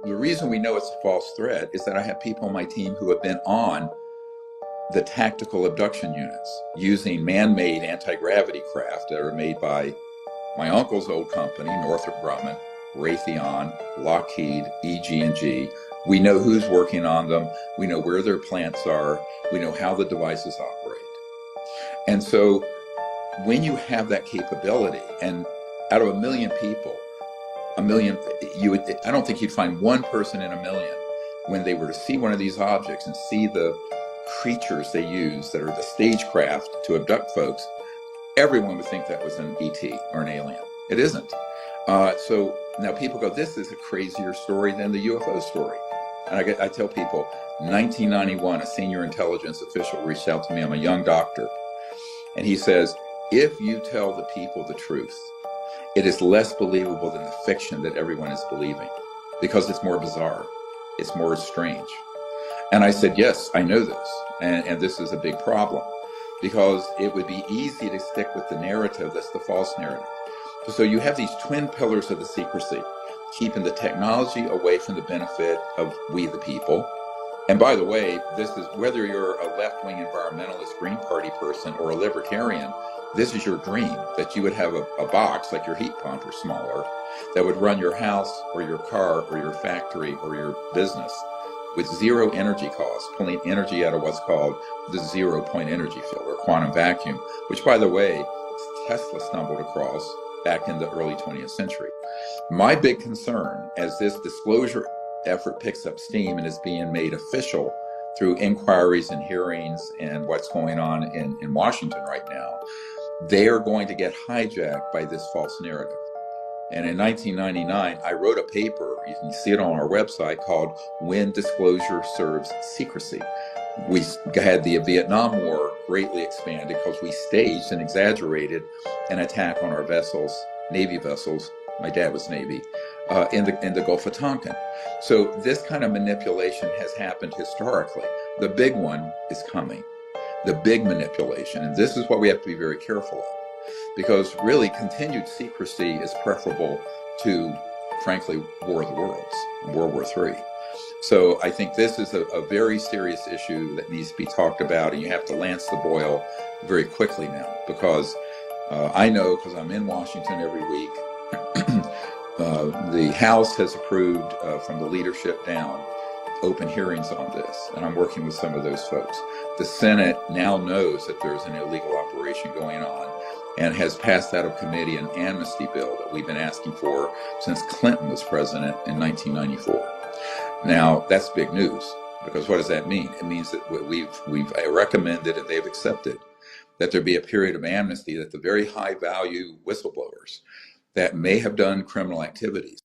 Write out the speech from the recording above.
the reason we know it's a false threat is that I have people on my team who have been on the tactical abduction units using man-made anti-gravity craft that are made by my uncle's old company, Northrop Grumman, Raytheon, Lockheed, EG&G. We know who's working on them. We know where their plants are. We know how the devices operate. And so when you have that capability, and out of a million people, I don't think you'd find one person in a million when they were to see one of these objects and see the creatures they use that are the stagecraft to abduct folks, everyone would think that was an ET or an alien. It isn't. So now people go, this is a crazier story than the UFO story. And I tell people, 1991, a senior intelligence official reached out to me. I'm a young doctor. And he says, if you tell the people the truth, it is less believable than the fiction that everyone is believing, because it's more bizarre. It's more strange. And I said, yes, I know this. And this is a big problem, because it would be easy to stick with the narrative that's the false narrative. So you have these twin pillars of the secrecy, keeping the technology away from the benefit of we the people. And by the way, this is whether you're a left-wing environmentalist Green Party person or a libertarian, this is your dream, that you would have a box like your heat pump or smaller that would run your house or your car or your factory or your business with zero energy costs, pulling energy out of what's called the zero-point energy field or quantum vacuum, which, by the way, Tesla stumbled across back in the early 20th century. My big concern, as this disclosure effort picks up steam and is being made official through inquiries and hearings and what's going on in Washington right now, they are going to get hijacked by this false narrative. And in 1999, I wrote a paper, you can see it on our website, called When Disclosure Serves Secrecy. We had the Vietnam War greatly expanded because we staged and exaggerated an attack on our vessels, Navy vessels. My dad was Navy, in the Gulf of Tonkin. So this kind of manipulation has happened historically. The big one is coming, the big manipulation. And this is what we have to be very careful of, because really continued secrecy is preferable to, frankly, War of the Worlds, World War III. So I think this is a very serious issue that needs to be talked about, and you have to lance the boil very quickly now, because I know, because I'm in Washington every week, the House has approved from the leadership down open hearings on this, and I'm working with some of those folks. The Senate now knows that there's an illegal operation going on and has passed out of committee an amnesty bill that we've been asking for since Clinton was president in 1994. Now, that's big news, because what does that mean? It means that we've recommended, and they've accepted, that there be a period of amnesty, that the very high value whistleblowers that may have done criminal activities